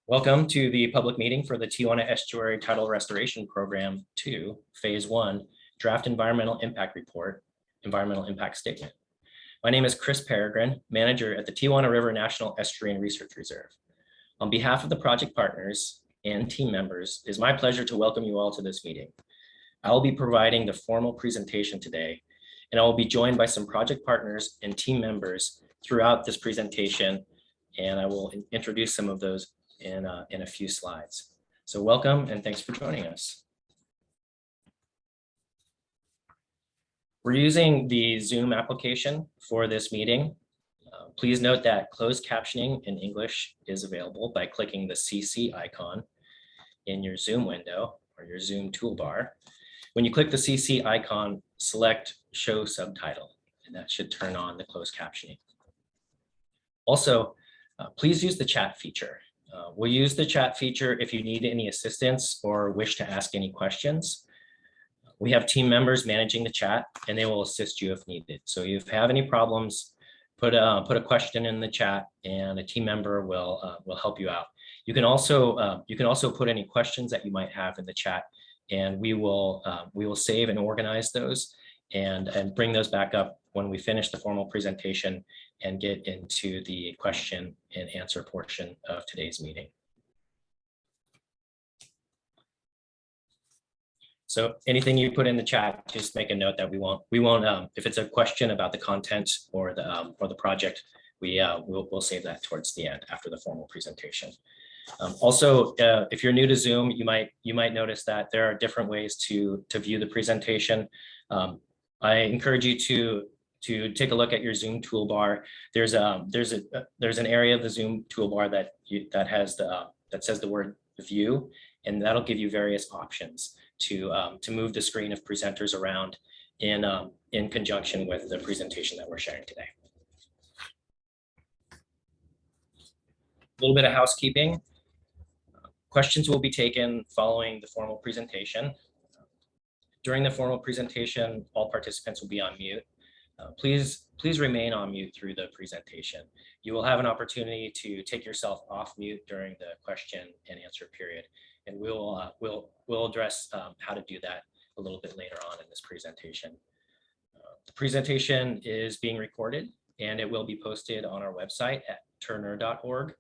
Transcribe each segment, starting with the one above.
Welcome to the public meeting for the Tijuana Estuary Tidal Restoration Program 2, Phase I, Draft Environmental Impact Report, Environmental Impact Statement. My name is Chris Peregrine, manager at the Tijuana River National Estuary and Research Reserve. On behalf of the project partners and team members, it is my pleasure to welcome you all to this meeting. I will be providing the formal presentation today, and I will be joined by some project partners and team members throughout this presentation, and I will introduce some of those in a few slides. So welcome and thanks for joining us. We're using the Zoom application for this meeting. Please note that closed captioning in English is available by clicking the CC icon in your Zoom window or your Zoom toolbar. When you click the CC icon, select Show Subtitle, and that should turn on the closed captioning. Also, please use the chat feature. We'll use the chat feature if you need any assistance or wish to ask any questions. We have team members managing the chat, and they will assist you if needed. So if you have any problems, put a question in the chat, and a team member will help you out. You can also put any questions that you might have in the chat, and we will save and organize those and bring those back up when we finish the formal presentation and get into the question and answer portion of today's meeting. So anything you put in the chat, just make a note that we won't if it's a question about the content or the project, we'll save that towards the end after the formal presentation. Also, if you're new to Zoom, you might notice that there are different ways to view the presentation. I encourage you to take a look at your Zoom toolbar. There's an area of the Zoom toolbar that says the word view, and that'll give you various options to move the screen of presenters around in conjunction with the presentation that we're sharing today. A little bit of housekeeping. Questions will be taken following the formal presentation. During the formal presentation, all participants will be on mute. Please remain on mute through the presentation. You will have an opportunity to take yourself off mute during the question and answer period, and we'll address how to do that a little bit later on in this presentation. The presentation is being recorded, and it will be posted on our website at turner.org.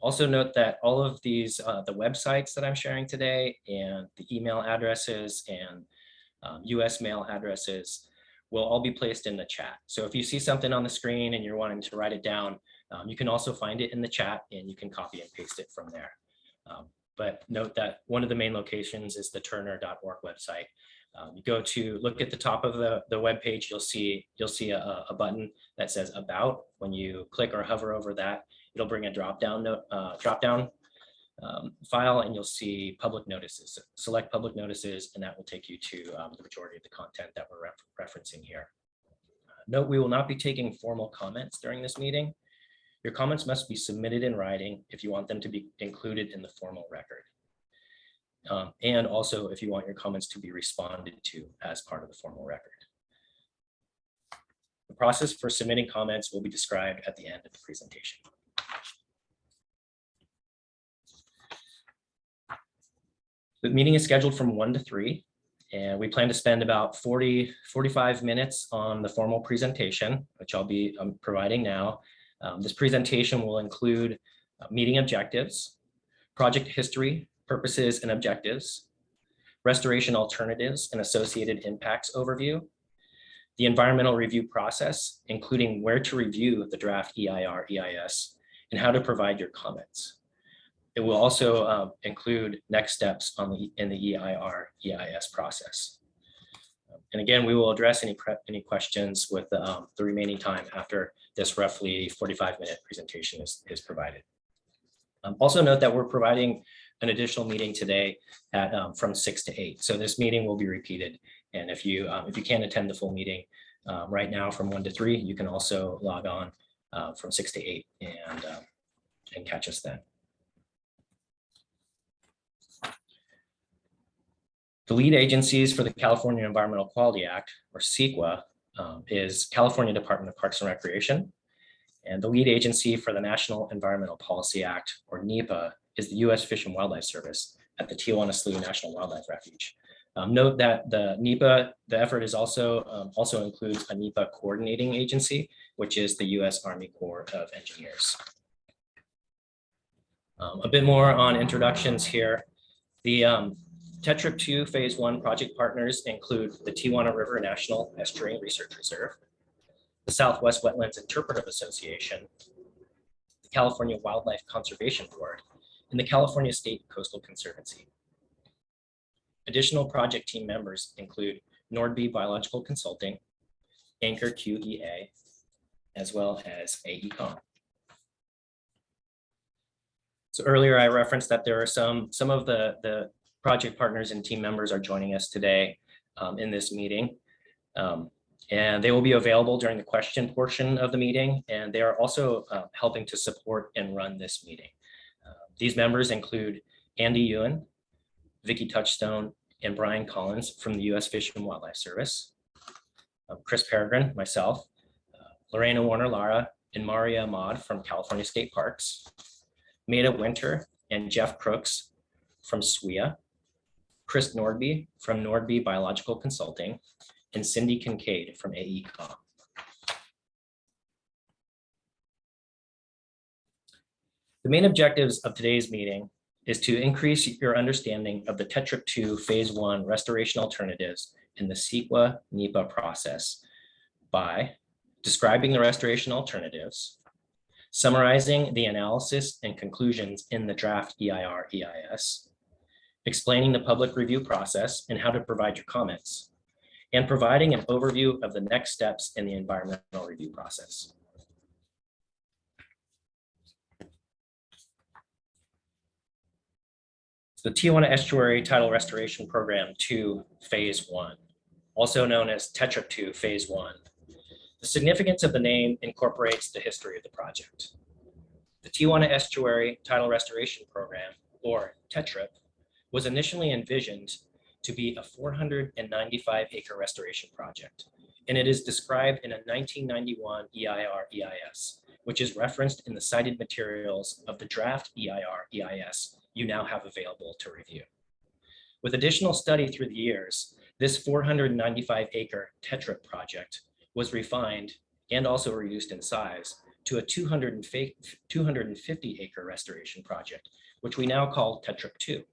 Also note that all of these, the websites that I'm sharing today and the email addresses and US mail addresses will all be placed in the chat. So if you see something on the screen and you're wanting to write it down, you can also find it in the chat and you can copy and paste it from there. But note that one of the main locations is the turner.org website. You go to look at the top of the web page, you'll see a button that says About. When you click or hover over that, it'll bring a drop down file, and you'll see public notices. Select public notices, and that will take you to the majority of the content that we're referencing here. Note, we will not be taking formal comments during this meeting. Your comments must be submitted in writing if you want them to be included in the formal record. And also if you want your comments to be responded to as part of the formal record. The process for submitting comments will be described at the end of the presentation. The meeting is scheduled from 1 to 3, and we plan to spend about 45 minutes on the formal presentation, which I'll be providing now. This presentation will include meeting objectives, project history, purposes and objectives, restoration alternatives and associated impacts overview, the environmental review process, including where to review the draft EIR, EIS, and how to provide your comments. It will also include next steps in the EIR, EIS process. And again, we will address any questions with the remaining time after this roughly 45-minute presentation is provided. Also note that we're providing an additional meeting today at from 6 to 8. So this meeting will be repeated. And if you can't attend the full meeting right now from 1 to 3, you can also log on from 6 to 8 and catch us then. The lead agencies for the California Environmental Quality Act, or CEQA, is California Department of Parks and Recreation. And the lead agency for the National Environmental Policy Act, or NEPA, is the U.S. Fish and Wildlife Service at the Tijuana Slough National Wildlife Refuge. Note that the NEPA, the effort is also includes a NEPA coordinating agency, which is the U.S. Army Corps of Engineers. A bit more on introductions here. The TETRP II Phase I project partners include the Tijuana River National Estuary Research Reserve, the Southwest Wetlands Interpretive Association, the California Wildlife Conservation Board, and the California State Coastal Conservancy. Additional project team members include Nordby Biological Consulting, Anchor QEA, as well as AECOM. So earlier I referenced that there are some of the project partners and team members are joining us today in this meeting. And they will be available during the question portion of the meeting. And they are also helping to support and run this meeting. These members include Andy Ewan, Vicki Touchstone, and Brian Collins from the U.S. Fish and Wildlife Service, Chris Peregrine, myself, Lorena Warner-Lara, and Maria Ahmad from California State Parks, Maida Winter and Jeff Crooks from SWIA, Chris Nordby from Nordby Biological Consulting, and Cindy Kincaid from AECOM. The main objectives of today's meeting is to increase your understanding of the TETRP II Phase I restoration alternatives in the CEQA NEPA process by describing the restoration alternatives, summarizing the analysis and conclusions in the draft EIR EIS, explaining the public review process and how to provide your comments, and providing an overview of the next steps in the environmental review process. The Tijuana Estuary Tidal Restoration Program 2 Phase I, also known as TETRP II Phase I. The significance of the name incorporates the history of the project. The Tijuana Estuary Tidal Restoration Program, or TETRP, was initially envisioned to be a 495-acre restoration project, and it is described in a 1991 EIR EIS, which is referenced in the cited materials of the draft EIR EIS you now have available to review. With additional study through the years, this 495-acre TETRP project was refined and also reduced in size to a 250-acre restoration project, which we now call TETRP II.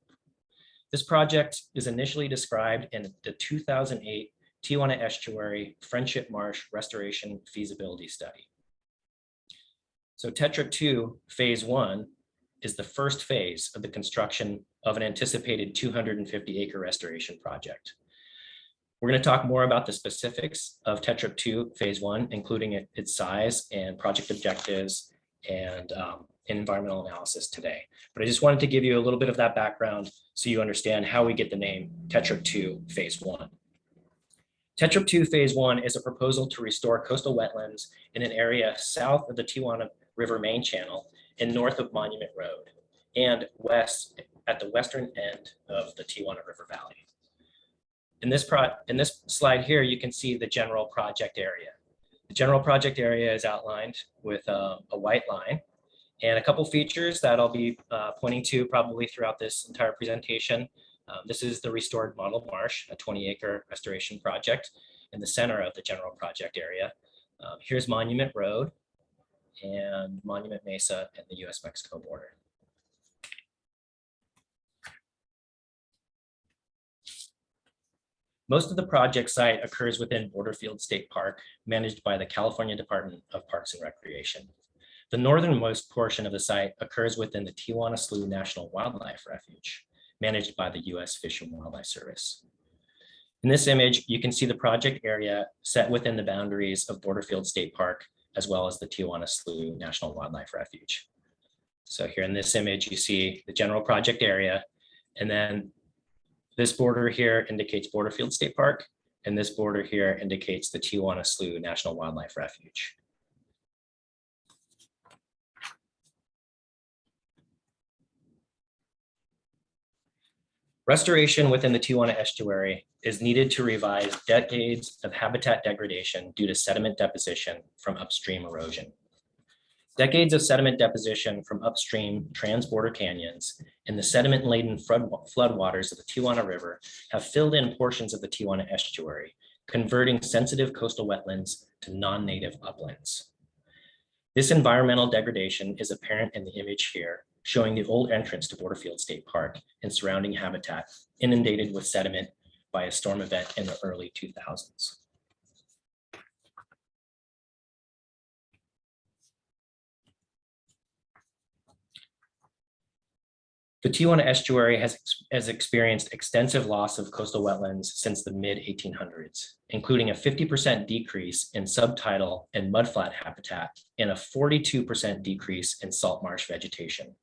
This project is initially described in the 2008 Tijuana Estuary Friendship Marsh Restoration Feasibility Study. So TETRP II Phase I is the first phase of the construction of an anticipated 250-acre restoration project. We're going to talk more about the specifics of TETRP II Phase I, including its size and project objectives and environmental analysis today. But I just wanted to give you a little bit of that background so you understand how we get the name TETRP II Phase I. TETRP II Phase I is a proposal to restore coastal wetlands in an area south of the Tijuana River main channel and north of Monument Road and west at the western end of the Tijuana River Valley. In this slide here, you can see the general project area. The general project area is outlined with a white line, and a couple features that I'll be pointing to probably throughout this entire presentation. This is the restored model marsh, a 20-acre restoration project in the center of the general project area. Here's Monument Road and Monument Mesa and the US-Mexico border. Most of the project site occurs within Borderfield State Park, managed by the California Department of Parks and Recreation. The northernmost portion of the site occurs within the Tijuana Slough National Wildlife Refuge, managed by the U.S. Fish and Wildlife Service. In this image, you can see the project area set within the boundaries of Borderfield State Park, as well as the Tijuana Slough National Wildlife Refuge. So here in this image, you see the general project area, and then this border here indicates Borderfield State Park, and this border here indicates the Tijuana Slough National Wildlife Refuge. Restoration within the Tijuana Estuary is needed to revise decades of habitat degradation due to sediment deposition from upstream erosion. Decades of sediment deposition from upstream transborder canyons and the sediment-laden floodwaters of the Tijuana River have filled in portions of the Tijuana Estuary, converting sensitive coastal wetlands to non-native uplands. This environmental degradation is apparent in the image here, showing the old entrance to Borderfield State Park and surrounding habitat inundated with sediment by a storm event in the early 2000s. The Tijuana Estuary has experienced extensive loss of coastal wetlands since the mid-1800s, including a 50% decrease in subtidal and mudflat habitat and a 42% decrease in salt marsh vegetation.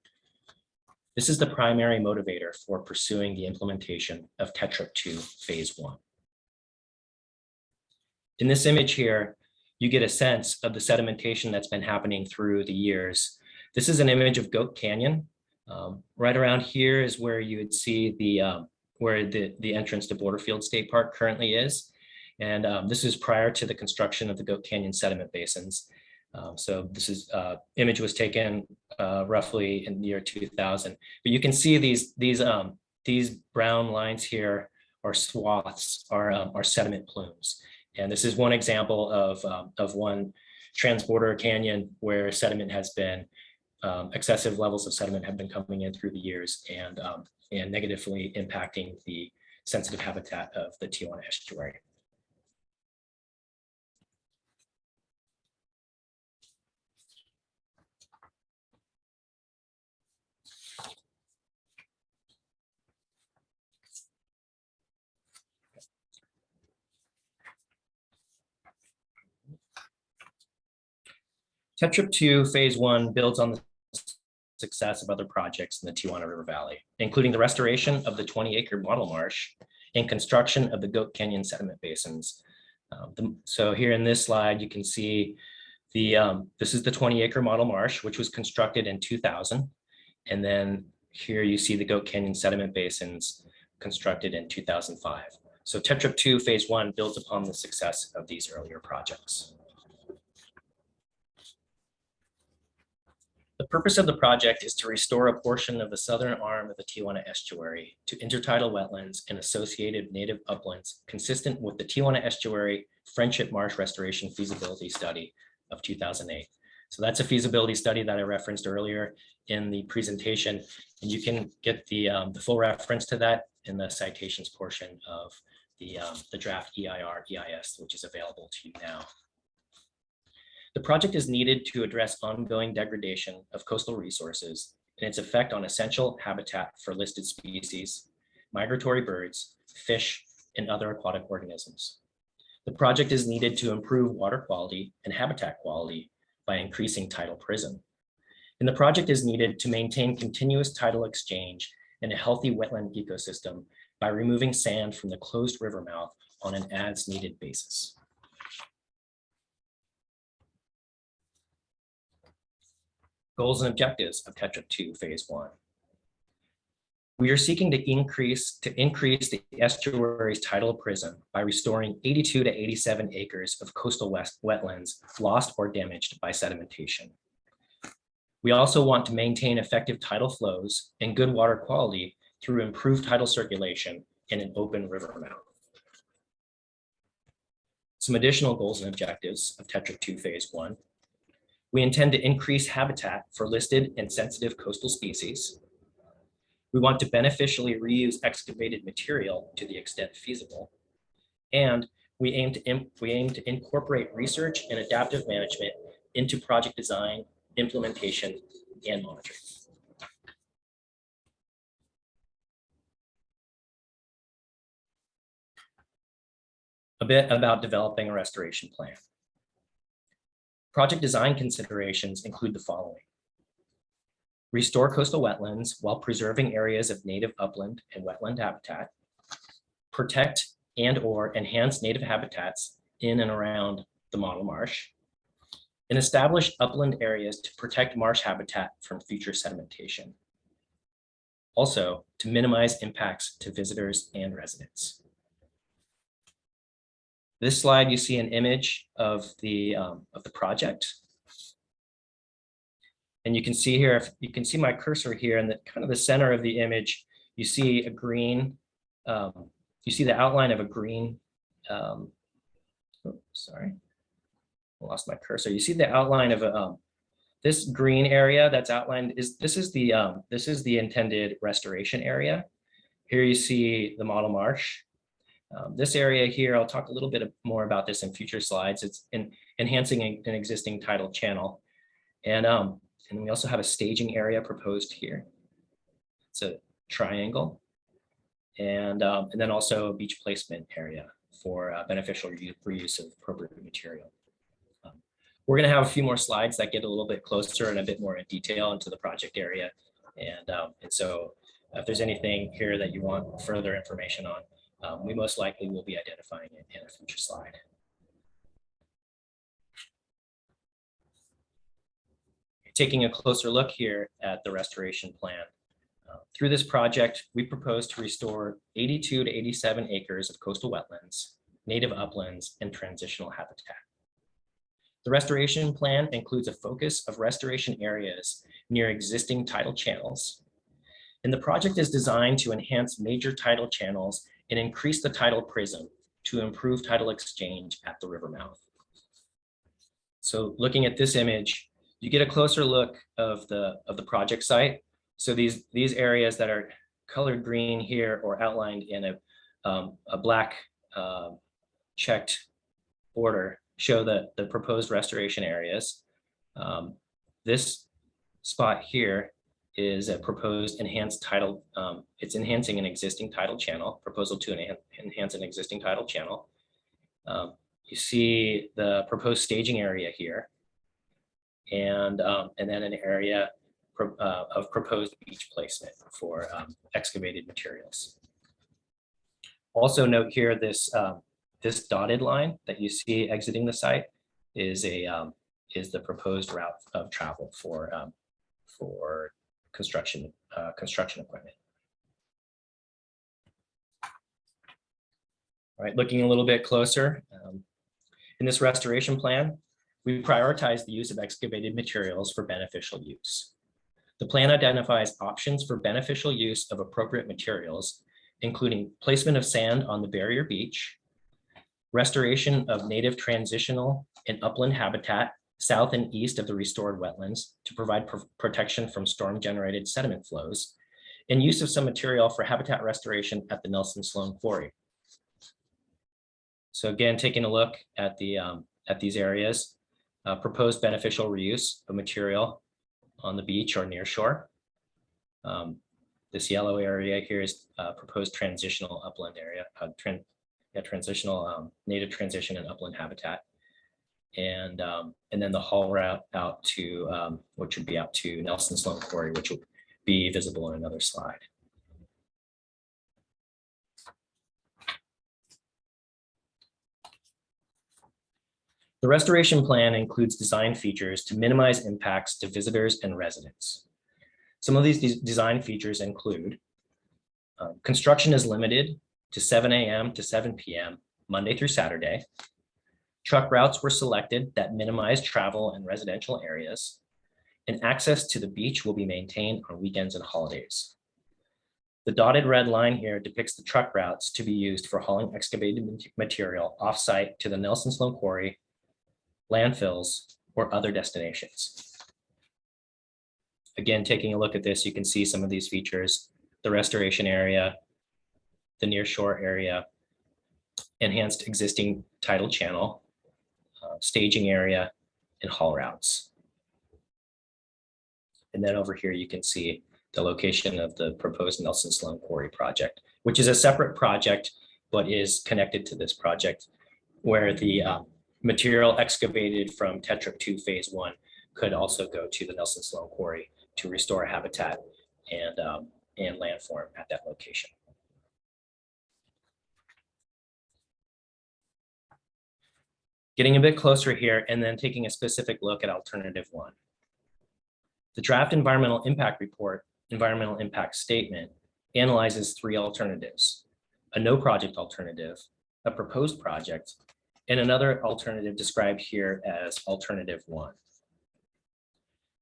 This is the primary motivator for pursuing the implementation of TETRP II Phase I. In this image here, you get a sense of the sedimentation that's been happening through the years. This is an image of Goat Canyon. Right around here is where you would see where the entrance to Borderfield State Park currently is. And this is prior to the construction of the Goat Canyon sediment basins. So this is image was taken roughly in the year 2000. But you can see these brown lines here are swaths, are sediment plumes. And this is one example of one transborder canyon where sediment has been excessive levels of sediment have been coming in through the years and negatively impacting the sensitive habitat of the Tijuana Estuary. TETRP II Phase I builds on the success of other projects in the Tijuana River Valley, including the restoration of the 20-acre model marsh and construction of the Goat Canyon sediment basins. So here in this slide, you can see this is the 20-acre model marsh, which was constructed in 2000. And then here you see the Goat Canyon sediment basins constructed in 2005. So TETRP II Phase I builds upon the success of these earlier projects. The purpose of the project is to restore a portion of the southern arm of the Tijuana Estuary to intertidal wetlands and associated native uplands consistent with the Tijuana Estuary Friendship Marsh Restoration Feasibility Study of 2008. So that's a feasibility study that I referenced earlier in the presentation, and you can get the full reference to that in the citations portion of the draft EIR EIS, which is available to you now. The project is needed to address ongoing degradation of coastal resources and its effect on essential habitat for listed species, migratory birds, fish, and other aquatic organisms. The project is needed to improve water quality and habitat quality by increasing tidal prism. And the project is needed to maintain continuous tidal exchange and a healthy wetland ecosystem by removing sand from the closed river mouth on an as-needed basis. Goals and objectives of TETRP II Phase I. We are seeking to increase the estuary's tidal prism by restoring 82 to 87 acres of coastal wetlands lost or damaged by sedimentation. We also want to maintain effective tidal flows and good water quality through improved tidal circulation in an open river mouth. Some additional goals and objectives of TETRP II Phase I. We intend to increase habitat for listed and sensitive coastal species. We want to beneficially reuse excavated material to the extent feasible. And we aim to incorporate research and adaptive management into project design, implementation, and monitoring. A bit about developing a restoration plan. Project design considerations include the following. Restore coastal wetlands while preserving areas of native upland and wetland habitat. Protect and/or enhance native habitats in and around the model marsh. And establish upland areas to protect marsh habitat from future sedimentation. Also, to to minimize impacts to visitors and residents. This slide, you see an image of the project. And you can see here, if you can see my cursor here in the kind of the center of the image, you see a green, you see the outline of a green, sorry, I lost my cursor. You see the outline of this green area that's outlined this is the intended restoration area. Here you see the model marsh. This area here, I'll talk a little bit more about this in future slides. It's enhancing an existing tidal channel. And we also have a staging area proposed here. It's a triangle. And then also a beach placement area for beneficial reuse of appropriate material. We're going to have a few more slides that get a little bit closer and a bit more in detail into the project area. And so if there's anything here that you want further information on, we most likely will be identifying it in a future slide. Taking a closer look here at the restoration plan. Through this project, we propose to restore 82 to 87 acres of coastal wetlands, native uplands, and transitional habitat. The restoration plan includes a focus of restoration areas near existing tidal channels. And the project is designed to enhance major tidal channels and increase the tidal prism to improve tidal exchange at the river mouth. So looking at this image, you get a closer look of the project site. So these areas that are colored green here or outlined in a black checked border show the proposed restoration areas. This spot here is a proposed enhanced tidal, it's enhancing an existing tidal channel, proposal to enhance an existing tidal channel. You see the proposed staging area here, and then an area of proposed beach placement for excavated materials. Also note here this this dotted line that you see exiting the site is the proposed route of travel for construction equipment. All right, looking a little bit closer, in this restoration plan, we prioritize the use of excavated materials for beneficial use. The plan identifies options for beneficial use of appropriate materials, including placement of sand on the barrier beach, restoration of native transitional and upland habitat south and east of the restored wetlands to provide protection from storm-generated sediment flows, and use of some material for habitat restoration at the Nelson Sloan Quarry. So again, taking a look at these areas, proposed beneficial reuse of material on the beach or near shore. This yellow area here is proposed transitional upland area, transitional native transition and upland habitat. And then the haul route out to, which would be out to Nelson Sloan Quarry, which will be visible in another slide. The restoration plan includes design features to minimize impacts to visitors and residents. Some of these design features include construction is limited to 7 a.m. to 7 p.m. Monday through Saturday. Truck routes were selected that minimize travel in residential areas, and access to the beach will be maintained on weekends and holidays. The dotted red line here depicts the truck routes to be used for hauling excavated material off-site to the Nelson Sloan Quarry, landfills, or other destinations. Again, taking a look at this, you can see some of these features: the restoration area, the near shore area, enhanced existing tidal channel, staging area, and haul routes. And then over here, you can see the location of the proposed Nelson Sloan Quarry project, which is a separate project, but is connected to this project, where the material excavated from TETRP II Phase I could also go to the Nelson Sloan Quarry to restore habitat and landform at that location. Getting a bit closer here and then taking a specific look at alternative one. The draft environmental impact report, environmental impact statement, analyzes three alternatives: a no project alternative, a proposed project, and another alternative described here as alternative 1.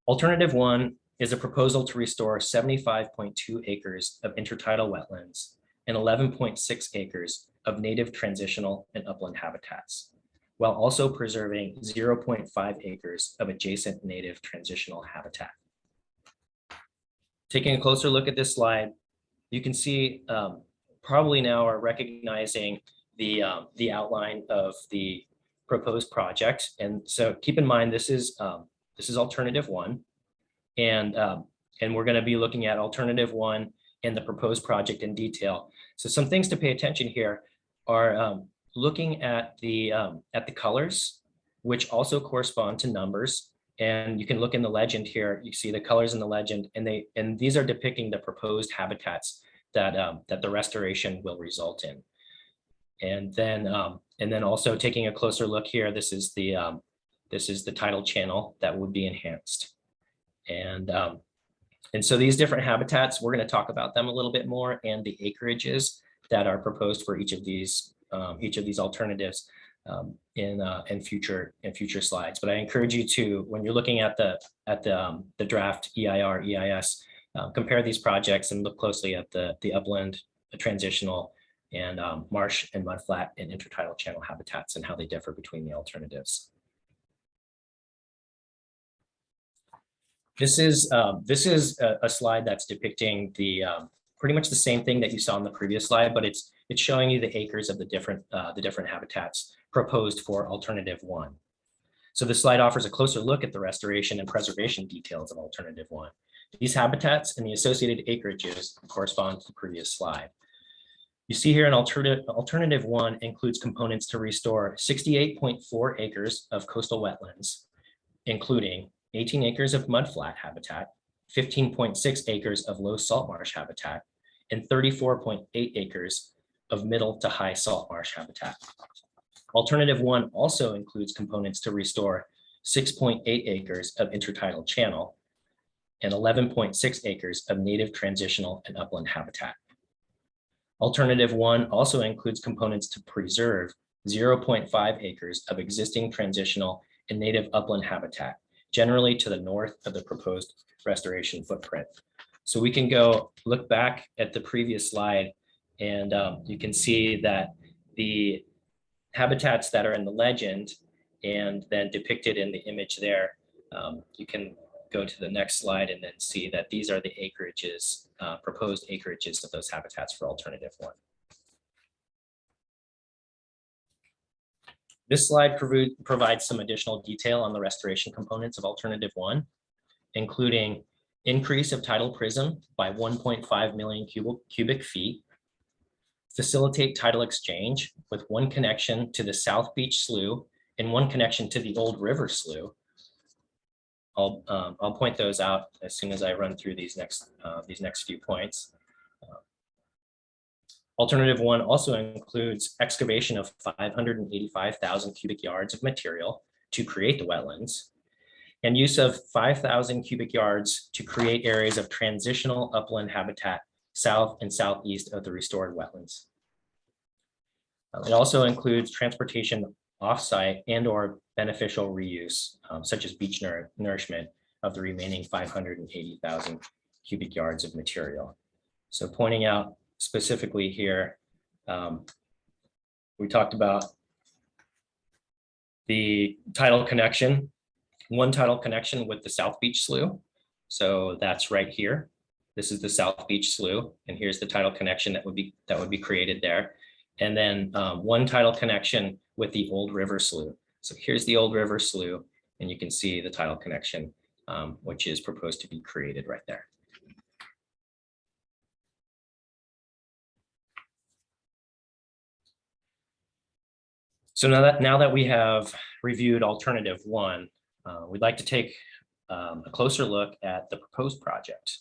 Alternative 1 is a proposal to restore 75.2 acres of intertidal wetlands and 11.6 acres of native transitional and upland habitats, while also preserving 0.5 acres of adjacent native transitional habitat. Taking a closer look at this slide, you can see probably now are recognizing the outline of the proposed project. And so keep in mind, this is alternative 1. And we're going to be looking at alternative 1 and the proposed project in detail. So some things to pay attention here are looking at the colors, which also correspond to numbers. And you can look in the legend here. You see the colors in the legend, and these are depicting the proposed habitats that the restoration will result in. And then also taking a closer look here, this is the tidal channel that would be enhanced. And so these different habitats, we're going to talk about them a little bit more, and the acreages that are proposed for each of these alternatives in future slides. But I encourage you to, when you're looking at the draft EIR, EIS, compare these projects and look closely at the upland, the transitional, and marsh and mudflat and intertidal channel habitats and how they differ between the alternatives. This is a slide that's depicting pretty much the same thing that you saw on the previous slide, but it's showing you the acres of the different habitats proposed for alternative 1. So the slide offers a closer look at the restoration and preservation details of alternative 1. These habitats and the associated acreages correspond to the previous slide. You see here an alternative 1 includes components to restore 68.4 acres of coastal wetlands, including 18 acres of mudflat habitat, 15.6 acres of low salt marsh habitat, and 34.8 acres of middle to high salt marsh habitat. Alternative 1 also includes components to restore 6.8 acres of intertidal channel and 11.6 acres of native transitional and upland habitat. Alternative 1 also includes components to preserve 0.5 acres of existing transitional and native upland habitat, generally to the north of the proposed restoration footprint. So we can go look back at the previous slide, and you can see that the habitats that are in the legend and then depicted in the image there, you can go to the next slide and then see that these are the acreages, proposed acreages of those habitats for alternative 1. This slide provides some additional detail on the restoration components of alternative 1, including increase of tidal prism by 1.5 million cubic feet, facilitate tidal exchange with one connection to the South Beach Slough and one connection to the Old River Slough. I'll point those out as soon as I run through these next few points. Alternative 1 also includes excavation of 585,000 cubic yards of material to create the wetlands, and use of 5,000 cubic yards to create areas of transitional upland habitat south and southeast of the restored wetlands. It also includes transportation offsite and/or beneficial reuse, such as beach nourishment of the remaining 580,000 cubic yards of material. So pointing out specifically here, we talked about the tidal connection, one tidal connection with the South Beach Slough. So that's right here. This is the South Beach Slough, and here's the tidal connection that would be created there. And then one tidal connection with the Old River Slough. So here's the Old River Slough, and you can see the tidal connection, which is proposed to be created right there. So now that we have reviewed alternative 1, we'd like to take a closer look at the proposed project.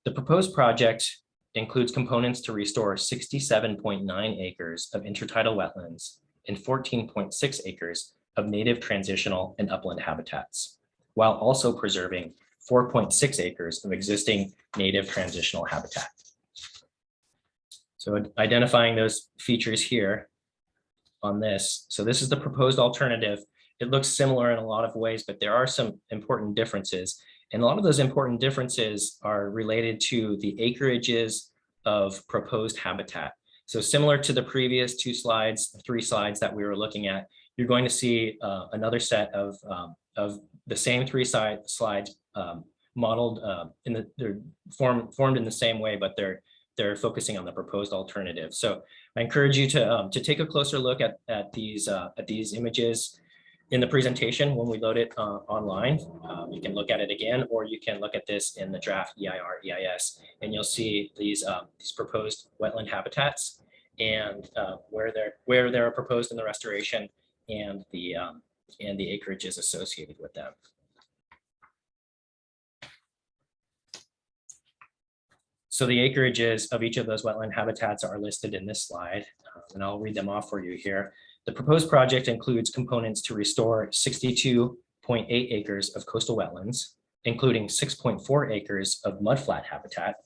The proposed project includes components to restore 67.9 acres of intertidal wetlands and 14.6 acres of native transitional and upland habitats, while also preserving 4.6 acres of existing native transitional habitat. So identifying those features here on this. So this is the proposed alternative. It looks similar in a lot of ways, but there are some important differences. And a lot of those important differences are related to the acreages of proposed habitat. So similar to the previous three slides that we were looking at, you're going to see another set of the same slides modeled they're formed in the same way, but they're focusing on the proposed alternative. So I encourage you to take a closer look at these images in the presentation when we load it online. You can look at it again, or you can look at this in the draft EIR EIS, and you'll see these proposed wetland habitats and where they're proposed in the restoration and the acreages associated with them. So the acreages of each of those wetland habitats are listed in this slide, and I'll read them off for you here. The proposed project includes components to restore 62.8 acres of coastal wetlands, including 6.4 acres of mudflat habitat,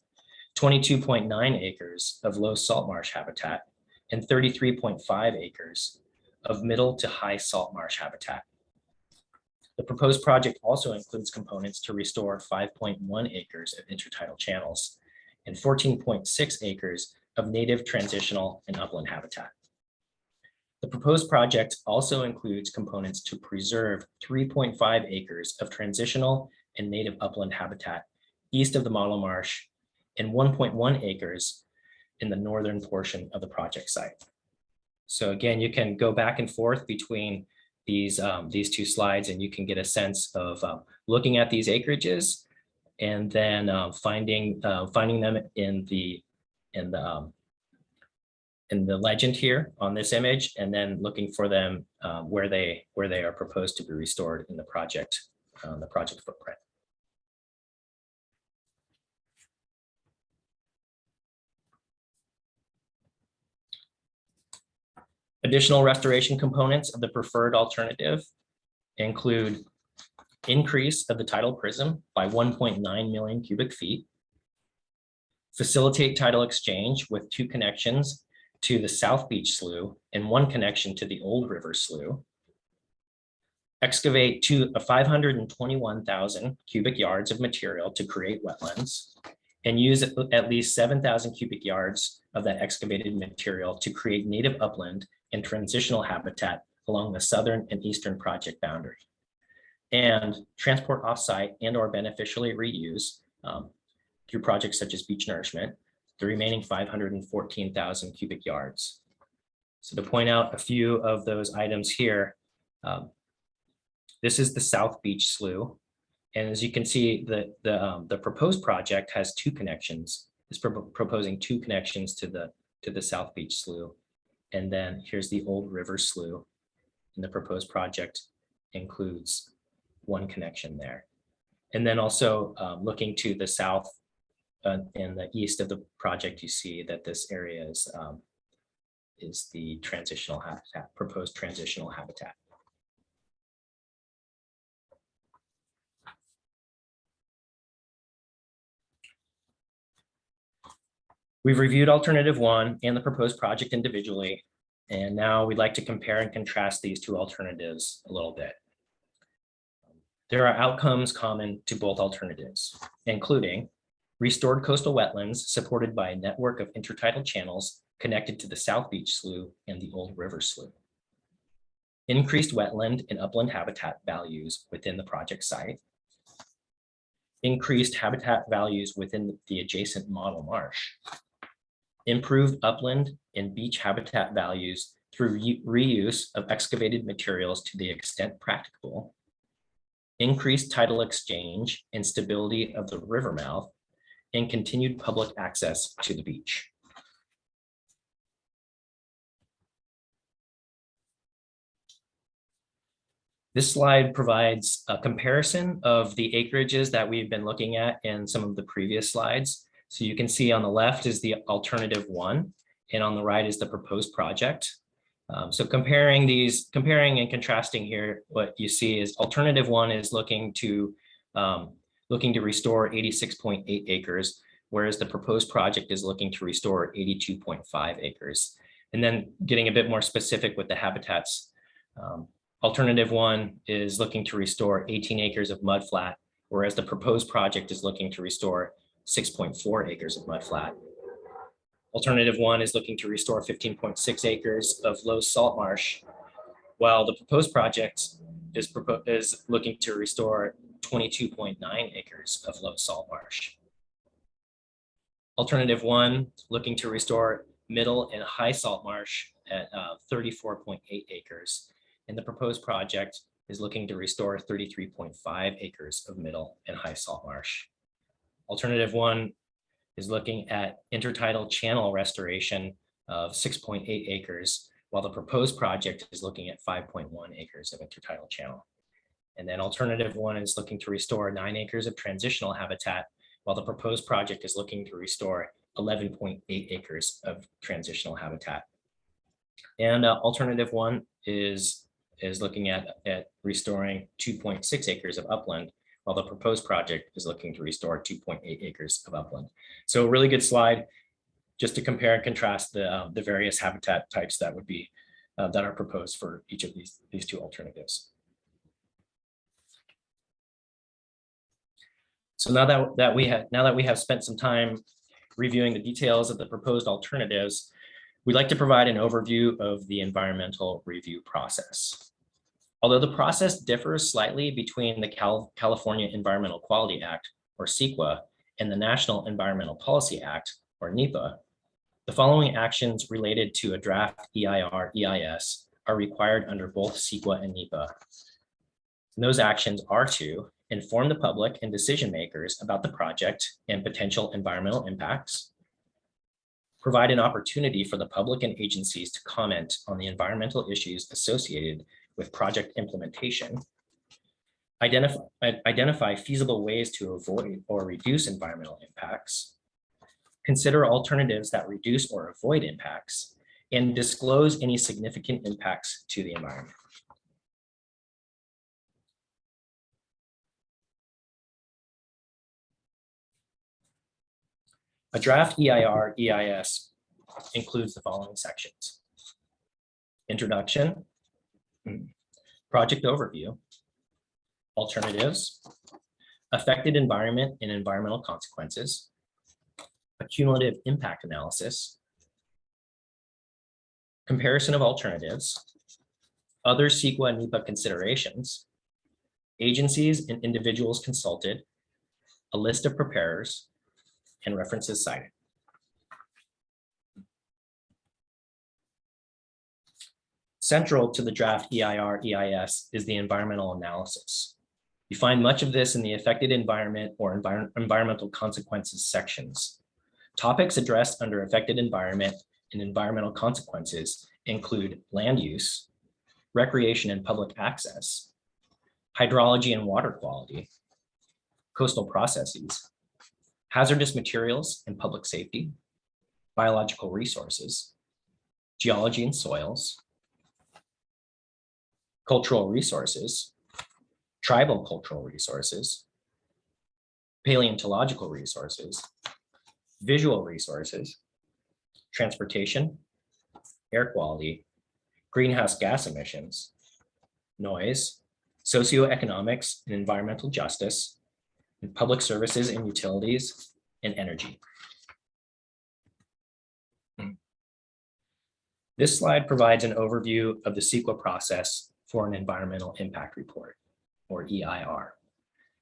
22.9 acres of low salt marsh habitat, and 33.5 acres of middle to high salt marsh habitat. The proposed project also includes components to restore 5.1 acres of intertidal channels and 14.6 acres of native transitional and upland habitat. The proposed project also includes components to preserve 3.5 acres of transitional and native upland habitat east of the model marsh and 1.1 acres in the northern portion of the project site. So again, you can go back and forth between these two slides, and you can get a sense of looking at these acreages and then finding them in the legend here on this image, and then looking for them where they are proposed to be restored in the project footprint. Additional restoration components of the preferred alternative include increase of the tidal prism by 1.9 million cubic feet, facilitate tidal exchange with 2 connections to the South Beach Slough and 1 connection to the Old River Slough, excavate 521,000 cubic yards of material to create wetlands, and use at least 7,000 cubic yards of that excavated material to create native upland and transitional habitat along the southern and eastern project boundary, and transport offsite and or beneficially reuse through projects such as beach nourishment, the remaining 514,000 cubic yards. So to point out a few of those items here, this is the South Beach Slough. And as you can see, the proposed project has 2 connections. It's proposing 2 connections to the South Beach Slough. And then here's the Old River Slough. And the proposed project includes 1 connection there. And then also looking to the south and the east of the project, you see that this area is the transitional habitat, proposed transitional habitat. We've reviewed alternative 1 and the proposed project individually, and now we'd like to compare and contrast these 2 alternatives a little bit. There are outcomes common to both alternatives, including restored coastal wetlands supported by a network of intertidal channels connected to the South Beach Slough and the Old River Slough, increased wetland and upland habitat values within the project site, increased habitat values within the adjacent model marsh, improved upland and beach habitat values through reuse of excavated materials to the extent practicable, increased tidal exchange and stability of the river mouth, and continued public access to the beach. This slide provides a comparison of the acreages that we've been looking at in some of the previous slides. So you can see on the left is the alternative 1, and on the right is the proposed project. So comparing and contrasting here, what you see is alternative 1 is looking to restore 86.8 acres, whereas the proposed project is looking to restore 82.5 acres. And then getting a bit more specific with the habitats, alternative one is looking to restore 18 acres of mudflat, whereas the proposed project is looking to restore 6.4 acres of mudflat. Alternative one is looking to restore 15.6 acres of low salt marsh, while the proposed project is looking to restore 22.9 acres of low salt marsh. Alternative one, looking to restore middle and high salt marsh at 34.8 acres. And the proposed project is looking to restore 33.5 acres of middle and high salt marsh. Alternative one is looking at intertidal channel restoration of 6.8 acres, while the proposed project is looking at 5.1 acres of intertidal channel. And then alternative one is looking to restore 9 acres of transitional habitat, while the proposed project is looking to restore 11.8 acres of transitional habitat. And alternative one is looking at restoring 2.6 acres of upland, while the proposed project is looking to restore 2.8 acres of upland. So a really good slide just to compare and contrast the various habitat types that would be that are proposed for each of these two alternatives. So now that we have spent some time reviewing the details of the proposed alternatives, we'd like to provide an overview of the environmental review process. Although the process differs slightly between the California Environmental Quality Act, or CEQA, and the National Environmental Policy Act, or NEPA, the following actions related to a draft EIR/EIS are required under both CEQA and NEPA. And those actions are to inform the public and decision makers about the project and potential environmental impacts, provide an opportunity for the public and agencies to comment on the environmental issues associated with project implementation, identify feasible ways to avoid or reduce environmental impacts, consider alternatives that reduce or avoid impacts, and disclose any significant impacts to the environment. A draft EIR/EIS includes the following sections: introduction, project overview, alternatives, affected environment and environmental consequences, a cumulative impact analysis, comparison of alternatives, other CEQA and NEPA considerations, agencies and individuals consulted, a list of preparers, and references cited. Central to the draft EIR/EIS is the environmental analysis. You find much of this in the affected environment or environmental consequences sections. Topics addressed under affected environment and environmental consequences include land use, recreation and public access, hydrology and water quality, coastal processes, hazardous materials and public safety, biological resources, geology and soils, cultural resources, tribal cultural resources, paleontological resources, visual resources, transportation, air quality, greenhouse gas emissions, noise, socioeconomics and environmental justice, and public services and utilities, and energy. This slide provides an overview of the CEQA process for an environmental impact report, or EIR.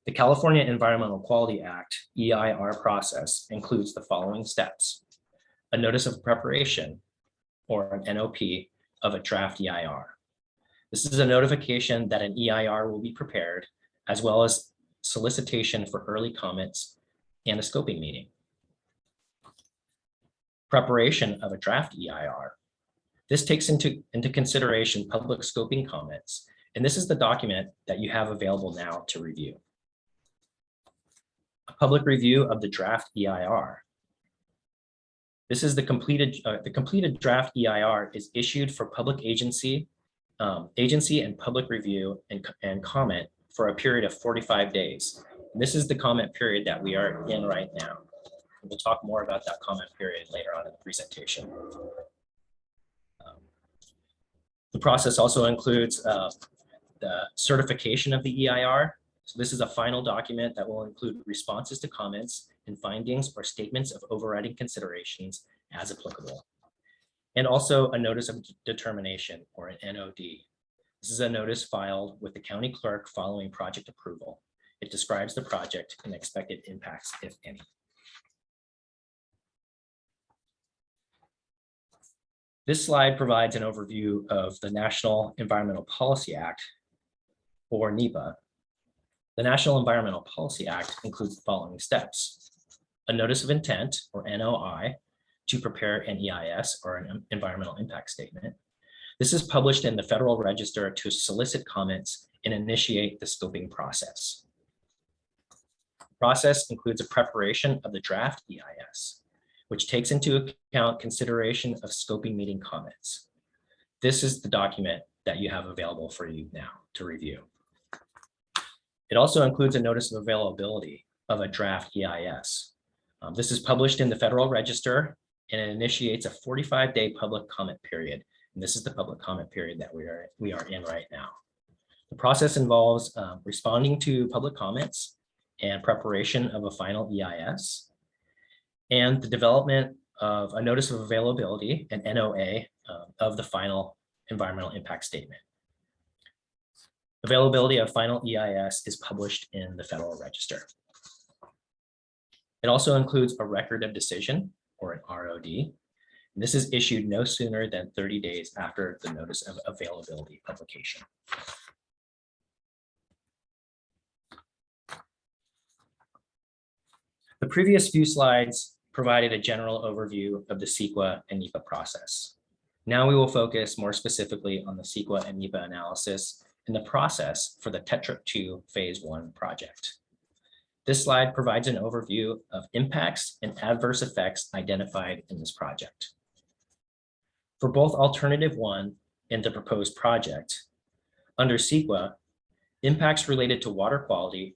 The California Environmental Quality Act EIR process includes the following steps: a notice of preparation, or an NOP, of a draft EIR. This is a notification that an EIR will be prepared, as well as solicitation for early comments and a scoping meeting. Preparation of a draft EIR. This takes into consideration public scoping comments, and this is the document that you have available now to review. A public review of the draft EIR. This is the completed draft EIR is issued for public agency and public review and comment for a period of 45 days. And this is the comment period that we are in right now. We'll talk more about that comment period later on in the presentation. The process also includes the certification of the EIR. So this is a final document that will include responses to comments and findings or statements of overriding considerations as applicable. And also a notice of determination, or an NOD. This is a notice filed with the county clerk following project approval. It describes the project and expected impacts, if any. This slide provides an overview of the National Environmental Policy Act, or NEPA. The National Environmental Policy Act includes the following steps: a notice of intent, or NOI, to prepare an EIS, or an environmental impact statement. This is published in the Federal Register to solicit comments and initiate the scoping process. The process includes a preparation of the draft EIS, which takes into account consideration of scoping meeting comments. This is the document that you have available for you now to review. It also includes a notice of availability of a draft EIS. This is published in the Federal Register, and it initiates a 45-day public comment period. And this is the public comment period that we are in right now. The process involves responding to public comments and preparation of a final EIS, and the development of a notice of availability, an NOA, of the final environmental impact statement. Availability of final EIS is published in the Federal Register. It also includes a record of decision, or an ROD. And this is issued no sooner than 30 days after the notice of availability publication. The previous few slides provided a general overview of the CEQA and NEPA process. Now we will focus more specifically on the CEQA and NEPA analysis and the process for the TETRP II Phase I project. This slide provides an overview of impacts and adverse effects identified in this project. For both Alternative 1 and the proposed project, under CEQA, impacts related to water quality,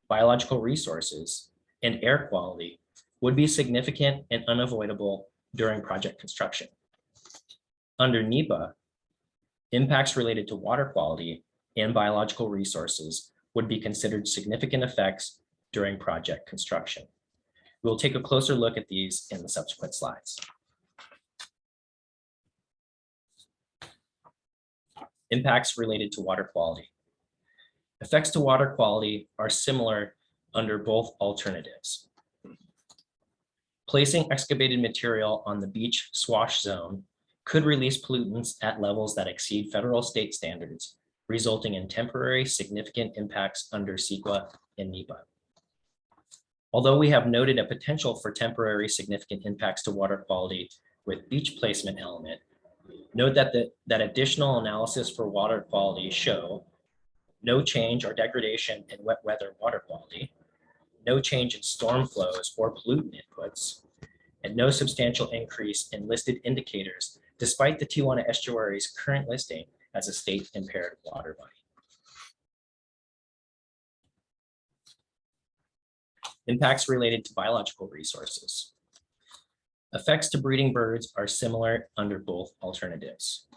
biological resources, and air quality would be significant and unavoidable during project construction. Under NEPA, impacts related to water quality and biological resources would be considered significant effects during project construction. We'll take a closer look at these in the subsequent slides. Impacts related to water quality. Effects to water quality are similar under both alternatives. Placing excavated material on the beach swash zone could release pollutants at levels that exceed federal state standards, resulting in temporary significant impacts under CEQA and NEPA. Although we have noted a potential for temporary significant impacts to water quality with beach placement element, note that additional analysis for water quality show no change or degradation in wet weather water quality, no change in storm flows or pollutant inputs, and no substantial increase in listed indicators despite the Tijuana Estuary's current listing as a state impaired water body. Impacts related to biological resources. Effects to breeding birds are similar under both alternatives.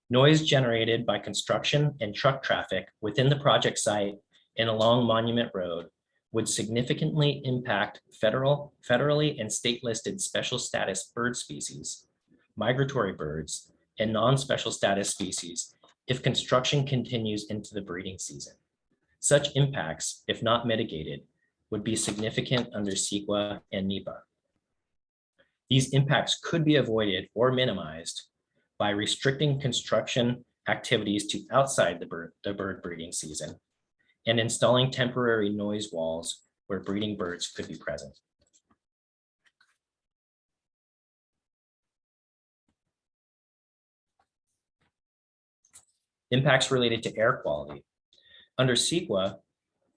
Noise generated by construction and truck traffic within the project site and along Monument Road would significantly impact federally and state listed special status bird species, migratory birds, and non-special status species if construction continues into the breeding season. Such impacts, if not mitigated, would be significant under CEQA and NEPA. These impacts could be avoided or minimized by restricting construction activities to outside the bird breeding season and installing temporary noise walls where breeding birds could be present. Impacts related to air quality. Under CEQA,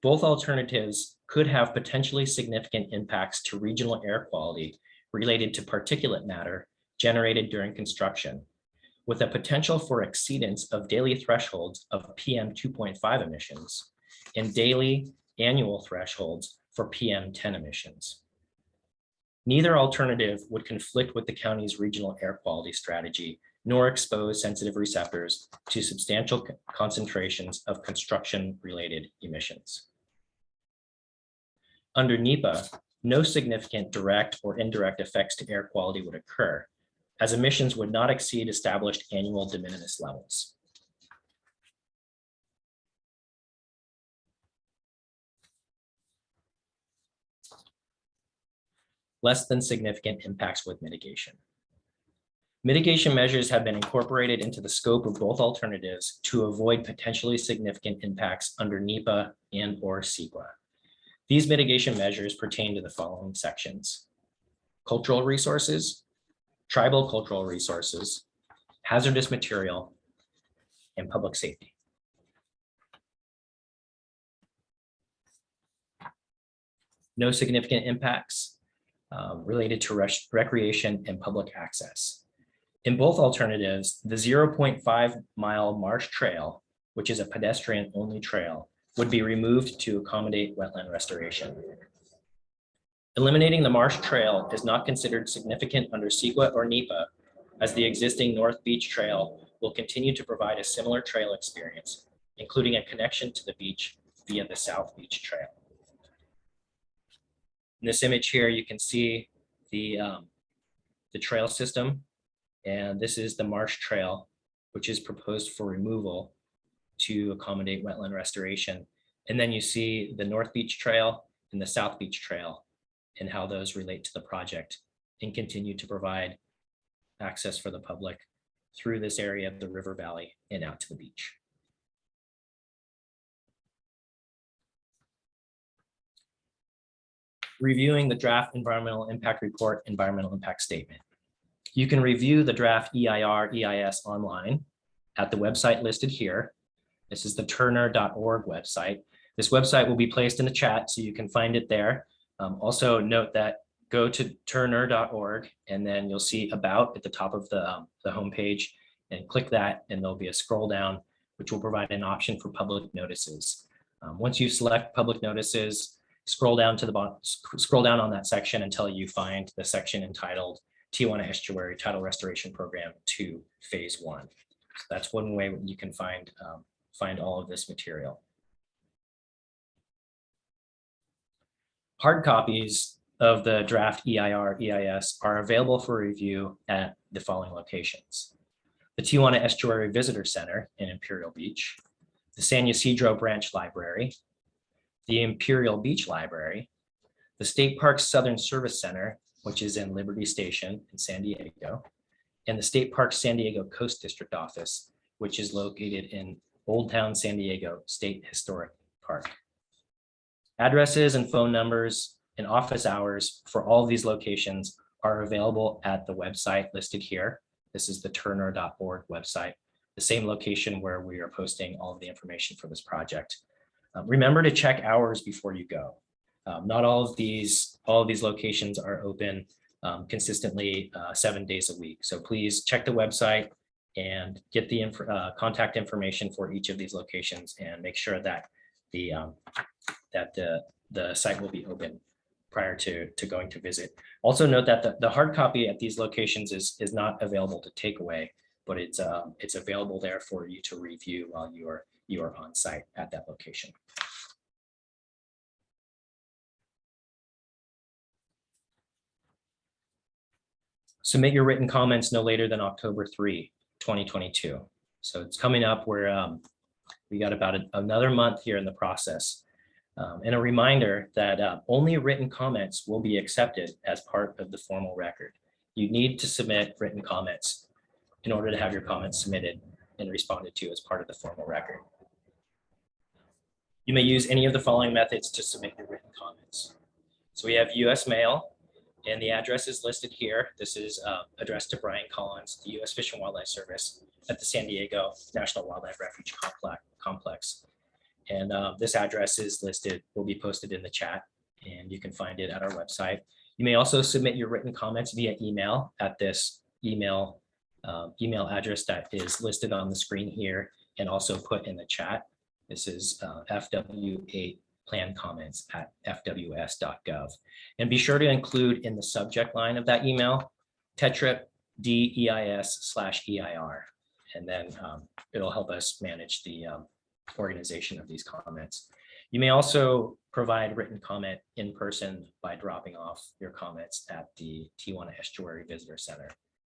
both alternatives could have potentially significant impacts to regional air quality related to particulate matter generated during construction, with a potential for exceedance of daily thresholds of PM 2.5 emissions and daily annual thresholds for PM 10 emissions. Neither alternative would conflict with the county's regional air quality strategy, nor expose sensitive receptors to substantial concentrations of construction-related emissions. Under NEPA, no significant direct or indirect effects to air quality would occur, as emissions would not exceed established annual de minimis levels. Less than significant impacts with mitigation. Mitigation measures have been incorporated into the scope of both alternatives to avoid potentially significant impacts under NEPA and/or CEQA. These mitigation measures pertain to the following sections: cultural resources, tribal cultural resources, hazardous material, and public safety. No significant impacts related to recreation and public access. In both alternatives, the 0.5-mile marsh trail, which is a pedestrian-only trail, would be removed to accommodate wetland restoration. Eliminating the marsh trail is not considered significant under CEQA or NEPA, as the existing North Beach Trail will continue to provide a similar trail experience, including a connection to the beach via the South Beach Trail. In this image here, you can see the trail system, and this is the marsh trail, which is proposed for removal to accommodate wetland restoration. And then you see the North Beach Trail and the South Beach Trail and how those relate to the project and continue to provide access for the public through this area of the river valley and out to the beach. Reviewing the draft environmental impact report, environmental impact statement. You can review the draft EIR, EIS online at the website listed here. This is the turner.org website. This website will be placed in the chat so you can find it there. Also note that go to turner.org and then you'll see about at the top of the homepage, and click that, and there'll be a scroll down which will provide an option for public notices. Once you select public notices, scroll down to the bottom, scroll down on that section until you find the section entitled Tijuana Estuary Tidal Restoration Program 2 Phase I. So that's one way you can find all of this material. Hard copies of the draft EIR, EIS are available for review at the following locations: the Tijuana Estuary Visitor Center in Imperial Beach, the San Ysidro Branch Library, the Imperial Beach Library, the State Parks Southern Service Center, which is in Liberty Station in San Diego, and the State Parks San Diego Coast District Office, which is located in Old Town San Diego State Historic Park. Addresses and phone numbers and office hours for all of these locations are available at the website listed here. This is the turner.org website, the same location where we are posting all of the information for this project. Remember to check hours before you go. Not all of these locations are open consistently 7 days a week. So please check the website and get the contact information for each of these locations, and make sure that the site will be open prior to going to visit. Also note that the hard copy at these locations is not available to take away, but it's available there for you to review while you are on site at that location. Submit your written comments no later than October 3, 2022. So it's coming up where we got about another month here in the process. And a reminder that only written comments will be accepted as part of the formal record. You need to submit written comments in order to have your comments submitted and responded to as part of the formal record. You may use any of the following methods to submit your written comments. So we have US mail, and the address is listed here. This is addressed to Brian Collins, the U.S. Fish and Wildlife Service at the San Diego National Wildlife Refuge Complex. And this address is listed, will be posted in the chat, and you can find it at our website. You may also submit your written comments via email at this email address that is listed on the screen here and also put in the chat. This is fw8 plancomments@fws.gov. And be sure to include in the subject line of that email, TETRP DEIS/EIR. And then it'll help us manage the organization of these comments. You may also provide written comment in person by dropping off your comments at the Tijuana Estuary Visitor Center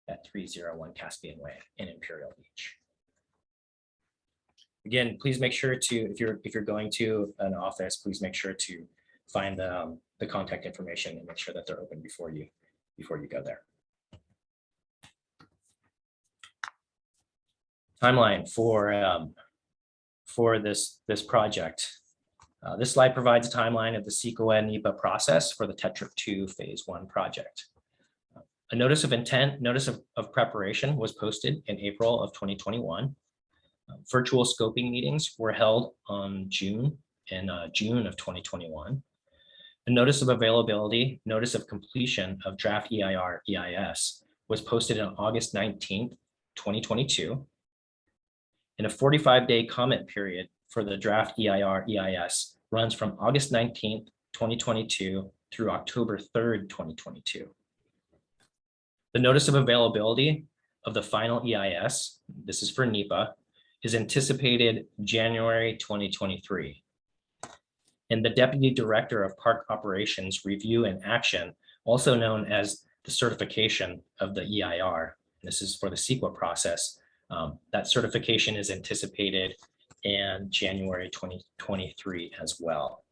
at 301 Caspian Way in Imperial Beach. Again, please make sure to, if you're going to an office, please make sure to find the contact information and make sure that they're open before you go there. Timeline for this project. This slide provides a timeline of the CEQA and NEPA process for the TETRP II Phase I project. A notice of intent, notice of preparation was posted in April of 2021. Virtual scoping meetings were held on June of 2021. A notice of availability, notice of completion of draft EIR EIS was posted on August 19th, 2022. And a 45-day comment period for the draft EIR EIS runs from August 19th, 2022 through October 3rd, 2022. The notice of availability of the final EIS, this is for NEPA, is anticipated January 2023. And the Deputy Director of Park Operations Review and Action, also known as the certification of the EIR, this is for the CEQA process, that certification is anticipated in January 2023 as well.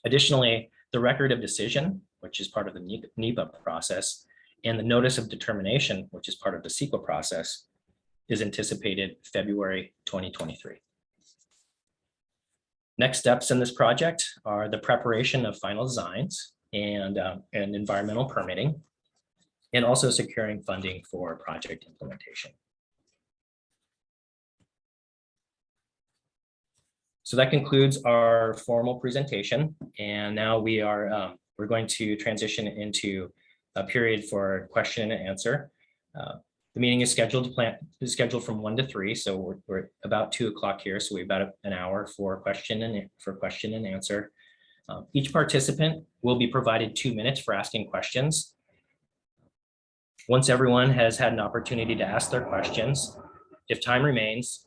Additionally, the record of decision, which is part of the NEPA process, and the notice of determination, which is part of the CEQA process, is anticipated February 2023. Next steps in this project are the preparation of final designs and environmental permitting, and also securing funding for project implementation. So that concludes our formal presentation, and now we're going to transition into a period for question and answer. The meeting is scheduled from 1 to 3, so we're about 2 o'clock here, so we have about an hour for question and answer. Each participant will be provided 2 minutes for asking questions. Once everyone has had an opportunity to ask their questions, if time remains,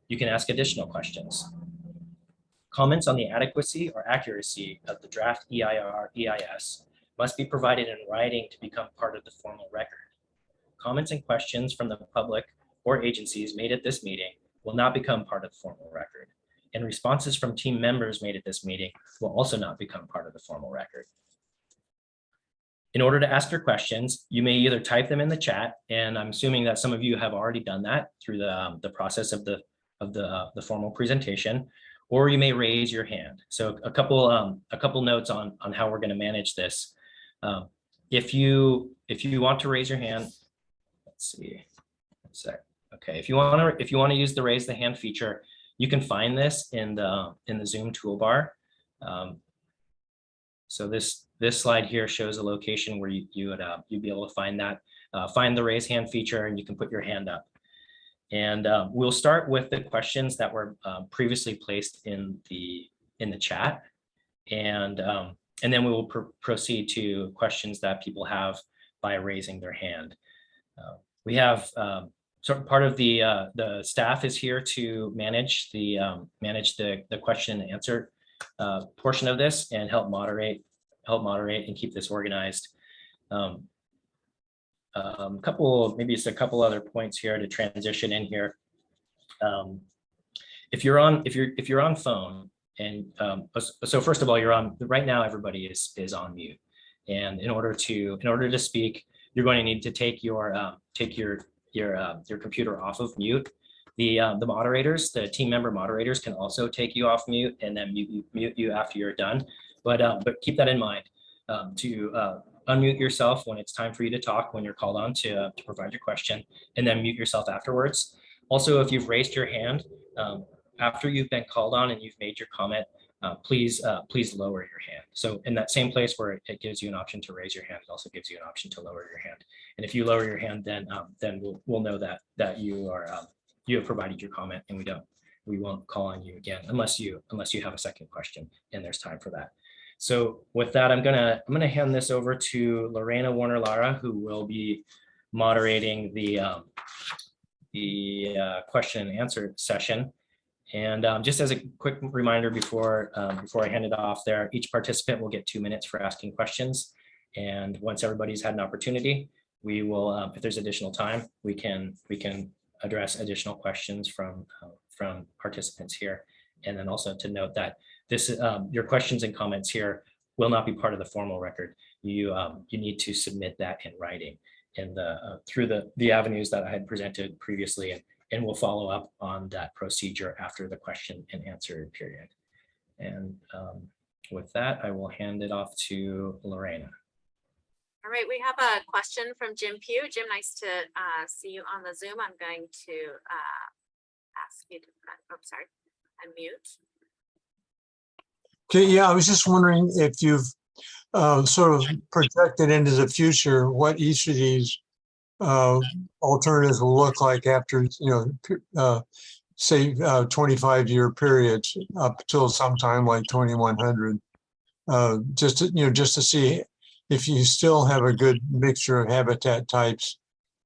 you can ask additional questions. Comments on the adequacy or accuracy of the draft EIR EIS must be provided in writing to become part of the formal record. Comments and questions from the public or agencies made at this meeting will not become part of the formal record, and responses from team members made at this meeting will also not become part of the formal record. In order to ask your questions, you may either type them in the chat, and I'm assuming that some of you have already done that through the process of the formal presentation, or you may raise your hand. So a couple notes on how we're going to manage this. If you want to raise your hand, let's see. Okay, if you want to use the raise the hand feature, you can find this in the Zoom toolbar. So this slide here shows a location where you'd be able to find that, find the raise hand feature, and you can put your hand up. And we'll start with the questions that were previously placed in the chat, and then we will proceed to questions that people have by raising their hand. We have sort of part of the staff is here to manage the question and answer portion of this and help moderate and keep this organized. Maybe just a couple other points here to transition in here. If you're on phone, and so first of all, you're on right now. Everybody is on mute, and in order to speak, you're going to need to take your computer off of mute. The moderators, the team member moderators, can also take you off mute and then mute you after you're done. But keep that in mind to unmute yourself when it's time for you to talk, when you're called on to provide your question, and then mute yourself afterwards. Also, if you've raised your hand after you've been called on and you've made your comment, please lower your hand. So in that same place where it gives you an option to raise your hand, it also gives you an option to lower your hand. And if you lower your hand, then we'll know that you have provided your comment, and we we won't call on you again unless you have a second question and there's time for that. So with that, I'm gonna hand this over to Lorena Warner-Lara, who will be moderating the question and answer session. And just as a quick reminder before I hand it off there, each participant will get 2 minutes for asking questions. And once everybody's had an opportunity, we will, if there's additional time, we can address additional questions from participants here. And then also to note that this your questions and comments here will not be part of the formal record. You need to submit that in writing in through the avenues that I had presented previously, and we'll follow up on that procedure after the question and answer period. And with that, I will hand it off to Lorena. All right, we have a question from Jim Pugh. Jim, nice to see you on the Zoom. I'm going to ask you to, unmute. Okay, yeah, I was just wondering if you've sort of projected into the future what each of these alternatives will look like after, say 25-year periods up till sometime like 2100, just to see if you still have a good mixture of habitat types,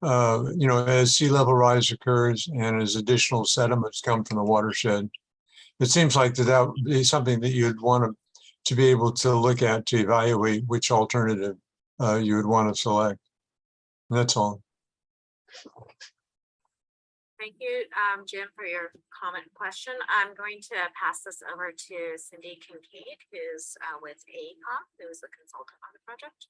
as sea level rise occurs and as additional sediments come from the watershed. It seems like that would be something that you'd want to be able to look at to evaluate which alternative you would want to select. That's all. Thank you, Jim, for your comment and question. I'm going to pass this over to Cindy Kincaid, who's with AECOM, who's the consultant on the project.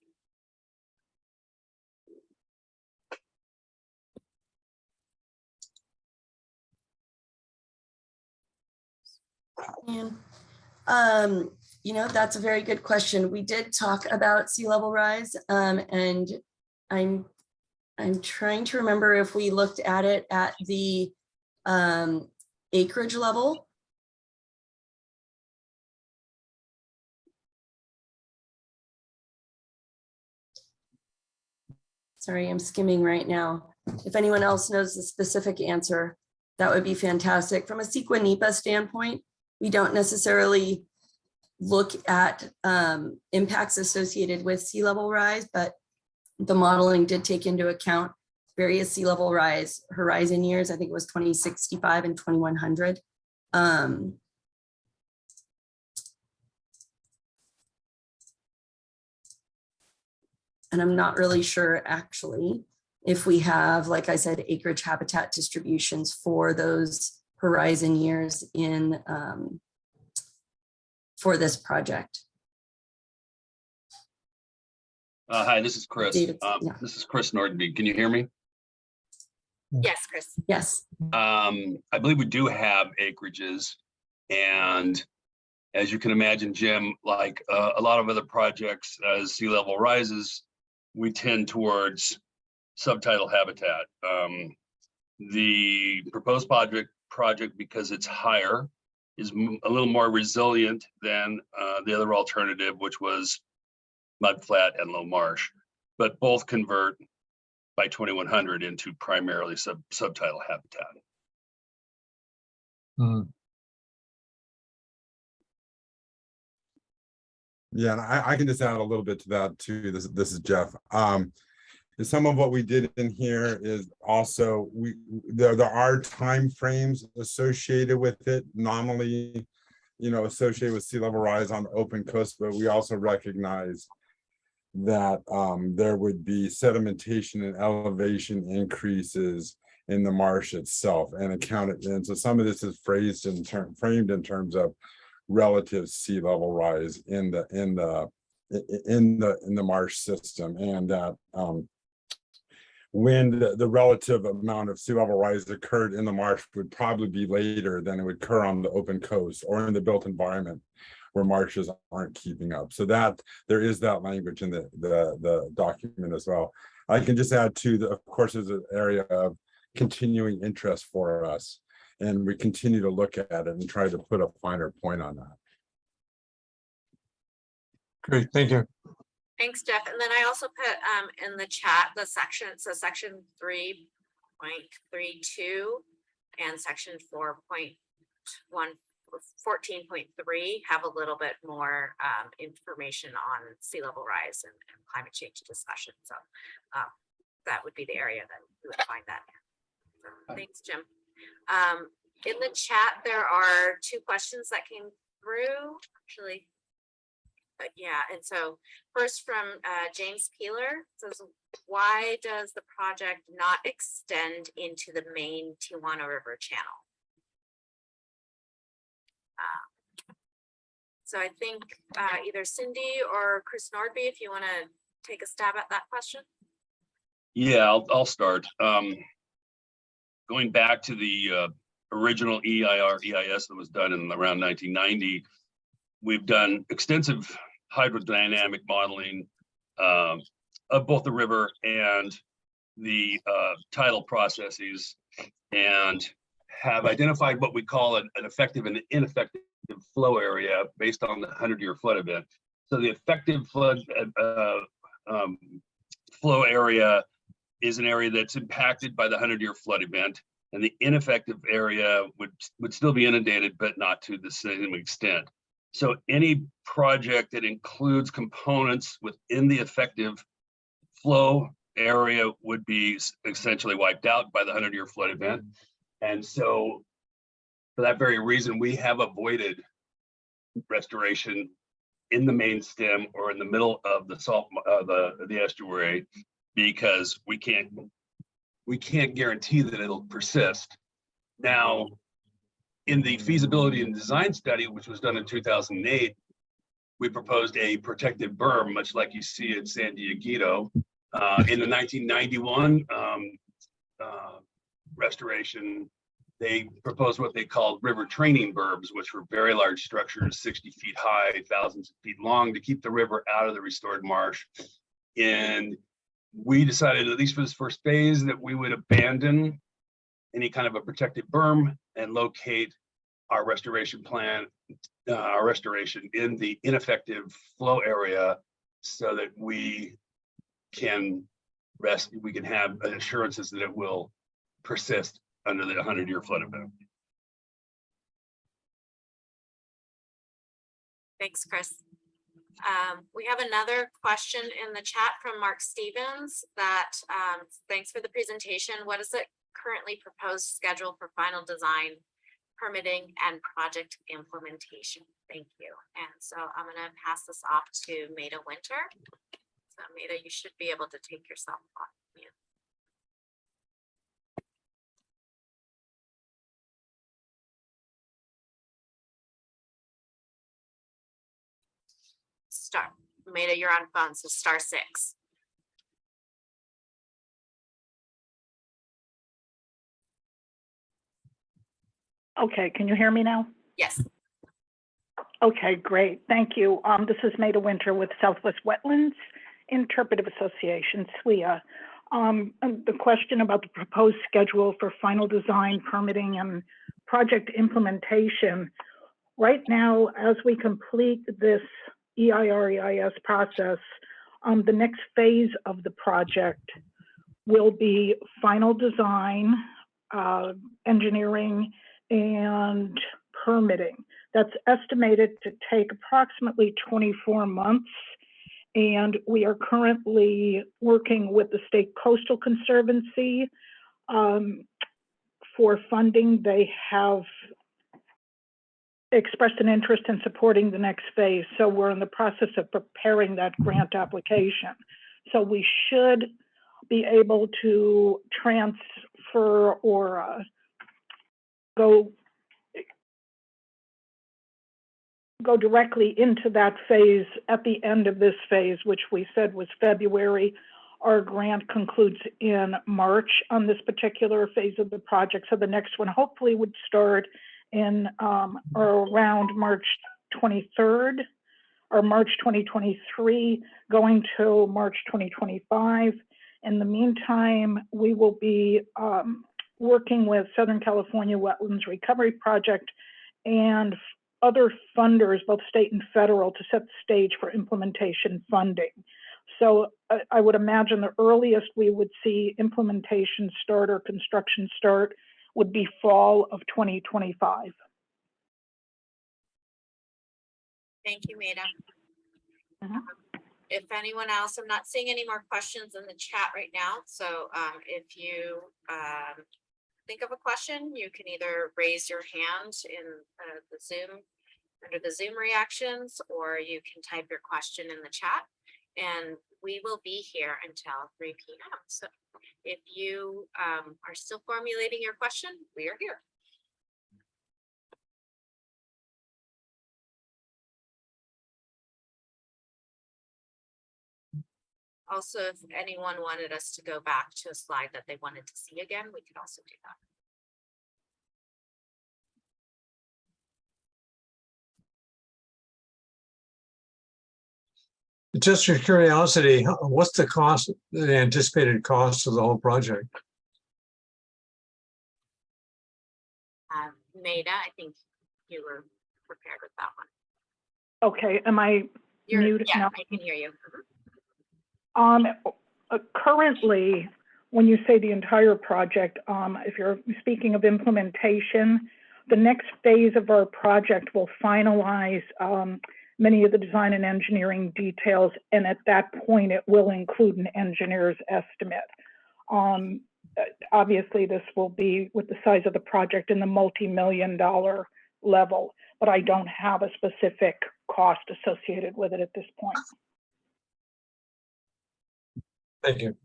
That's a very good question. We did talk about sea level rise, and I'm trying to remember if we looked at it at the acreage level. Sorry, I'm skimming right now. If anyone else knows the specific answer, that would be fantastic. From a CEQA NEPA standpoint, we don't necessarily look at impacts associated with sea level rise, but the modeling did take into account various sea level rise horizon years. I think it was 2065 and 2100. And I'm not really sure actually if we have, like I said, acreage habitat distributions for those horizon years in for this project. Hi, this is Chris. David, yeah. This is Chris Nordenby. Can you hear me? Yes, Chris. Yes. I believe we do have acreages, and as you can imagine, Jim, like a lot of other projects, as sea level rises, we tend towards subtidal habitat. The proposed project, because it's higher, is a little more resilient than the other alternative, which was mud flat and low marsh, but both convert by 2100 into primarily subtidal habitat. Mm. Yeah, and I can just add a little bit to that too. This is Jeff. Some of what we did in here is also there are time frames associated with it, nominally, associated with sea level rise on the open coast, but we also recognize that there would be sedimentation and elevation increases in the marsh itself, and so some of this is framed in terms of relative sea level rise in the marsh system, and that when the relative amount of sea level rise occurred in the marsh would probably be later than it would occur on the open coast or in the built environment where marshes aren't keeping up. So that there is that language in the document as well. I can just add to of course, there's an area of continuing interest for us, and we continue to look at it and try to put a finer point on that. Great, thank you. Thanks, Jeff. And then I also put in the chat the section, so section 3.32 and section 4.2 14.3 have a little bit more information on sea level rise and climate change discussion. So that would be the area that you would find that. So, thanks, Jim. In the chat, there are 2 questions that came through, actually. But yeah, and so first from James Peeler says, why does the project not extend into the main Tijuana River channel? So I think either Cindy or Chris Nordby, if you want to take a stab at that question. Yeah, I'll start. Going back to the original EIR EIS that was done in around 1990, we've done extensive hydrodynamic modeling of both the river and the tidal processes, and have identified what we call an effective and ineffective flow area based on the 100-year flood event. So the effective flood flow area is an area that's impacted by the 100-year flood event, and the ineffective area would still be inundated, but not to the same extent. So any project that includes components within the effective flow area would be essentially wiped out by the 100-year flood event. And so for that very reason, we have avoided restoration in the main stem or in the middle of the the estuary, because we can't guarantee that it'll persist. Now, in the feasibility and design study, which was done in 2008, we proposed a protective berm, much like you see at San Dieguito. In the 1991 restoration, they proposed what they called river training berms, which were very large structures, 60 feet high, thousands of feet long, to keep the river out of the restored marsh. And we decided, at least for this first phase, that we would abandon any kind of a protected berm and locate our restoration plan, our restoration in the ineffective flow area, so that we can have assurances that it will persist under the 100-year flood event. Thanks, Chris. We have another question in the chat from Mark Stevens that thanks for the presentation. What is the currently proposed schedule for final design, permitting, and project implementation? Thank you. And so I'm going to pass this off to Maida Winter. So Maida, you should be able to take yourself off mute. Star, Maida, you're on phone, so *6. Okay, can you hear me now? Yes. Okay, great, thank you. This is Maida Winter with Southwest Wetlands Interpretive Association, SWIA. And the question about the proposed schedule for final design, permitting, and project implementation. Right now, as we complete this EIR/EIS process, the next phase of the project will be final design, engineering, and permitting. That's estimated to take approximately 24 months. And we are currently working with the State Coastal Conservancy for funding. They have expressed an interest in supporting the next phase. So we're in the process of preparing that grant application. So we should be able to transfer or go directly into that phase at the end of this phase, which we said was February. Our grant concludes in March on this particular phase of the project. So the next one hopefully would start in or around March 23rd or March 2023, going to March 2025. In the meantime, we will be working with Southern California Wetlands Recovery Project and other funders, both state and federal, to set the stage for implementation funding. So I would imagine the earliest we would see implementation start or construction start would be fall of 2025. Thank you, Maida. Mhm. If anyone else, I'm not seeing any more questions in the chat right now. So if you think of a question, you can either raise your hand in the Zoom, under the Zoom reactions, or you can type your question in the chat. And we will be here until 3 p.m. So if you are still formulating your question, we are here. Also, if anyone wanted us to go back to a slide that they wanted to see again, we could also do that. Just for curiosity, what's the cost, the anticipated cost of the whole project? Maida, I think you were prepared with that one. Okay, am I muted Yeah, now? I can hear you. Currently, when you say the entire project, if you're speaking of implementation, the next phase of our project will finalize many of the design and engineering details, and at that point, it will include an engineer's estimate. Obviously, this will be with the size of the project in the multi-million-dollar level, but I don't have a specific cost associated with it at this point. Thank you.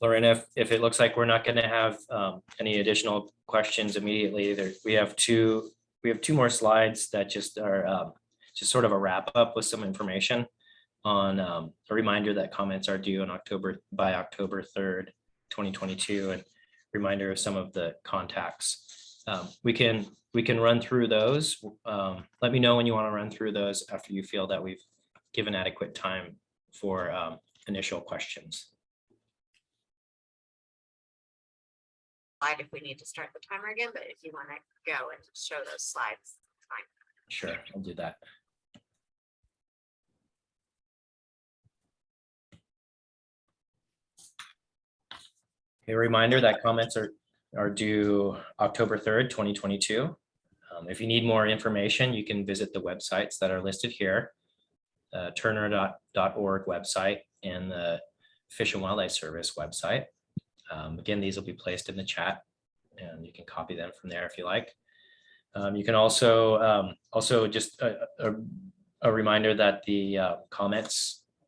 Lorena, if it looks like we're not going to have any additional questions immediately, we have two more slides that just are just sort of a wrap up with some information on a reminder that comments are due by October 3rd, 2022, and reminder of some of the contacts. We can run through those. Let me know when you want to run through those after you feel that we've given adequate time for initial questions. Slide if we need to start the timer again, but if you want to go and show those slides, fine. Sure, I'll do that. A reminder that comments are due October 3rd, 2022. If you need more information, you can visit the websites that are listed here, turner.org website and the Fish and Wildlife Service website. Again, these will be placed in the chat and you can copy them from there if you like. You can also just a reminder that the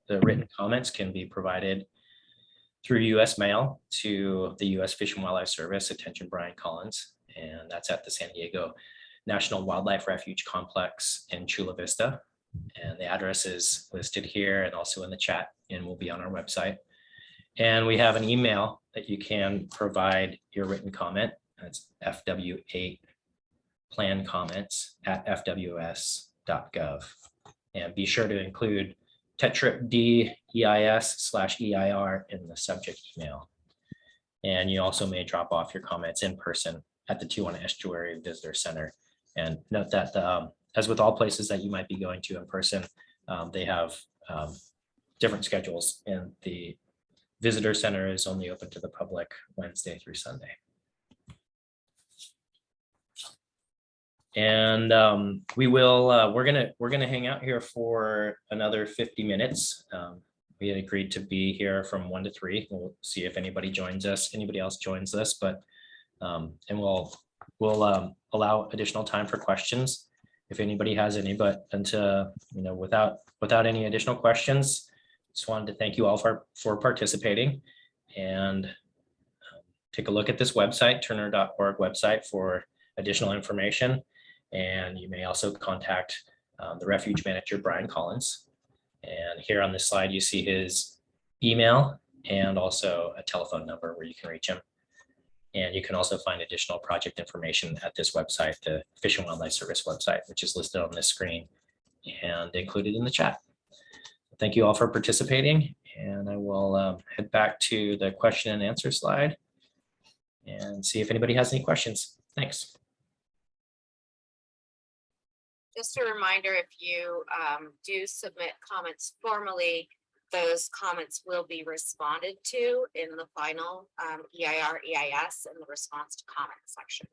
written comments can be provided through U.S. mail to the U.S. Fish and Wildlife Service, attention Brian Collins, and that's at the San Diego National Wildlife Refuge Complex in Chula Vista. And the address is listed here and also in the chat and will be on our website. And we have an email that you can provide your written comment. That's FW8 plan comments at fws.gov. And be sure to include TETRP DEIS/EIR in the subject email. And you also may drop off your comments in person at the Tijuana Estuary Visitor Center. And note that as with all places that you might be going to in person, they have different schedules, and the Visitor Center is only open to the public Wednesday through Sunday. And we're gonna hang out here for another 50 minutes. We had agreed to be here from 1 to 3. We'll see if anybody else joins us, but and we'll allow additional time for questions if anybody has any. But until without any additional questions, just wanted to thank you all for participating, and take a look at this website, turner.org website, for additional information. And you may also contact the refuge manager, Brian Collins. And here on this slide, you see his email and also a telephone number where you can reach him. And you can also find additional project information at this website, the Fish and Wildlife Service website, which is listed on this screen and included in the chat. Thank you all for participating, and I will head back to the question and answer slide and see if anybody has any questions. Thanks. Just a reminder, if you do submit comments formally, those comments will be responded to in the final EIR, EIS, and the response to comment section.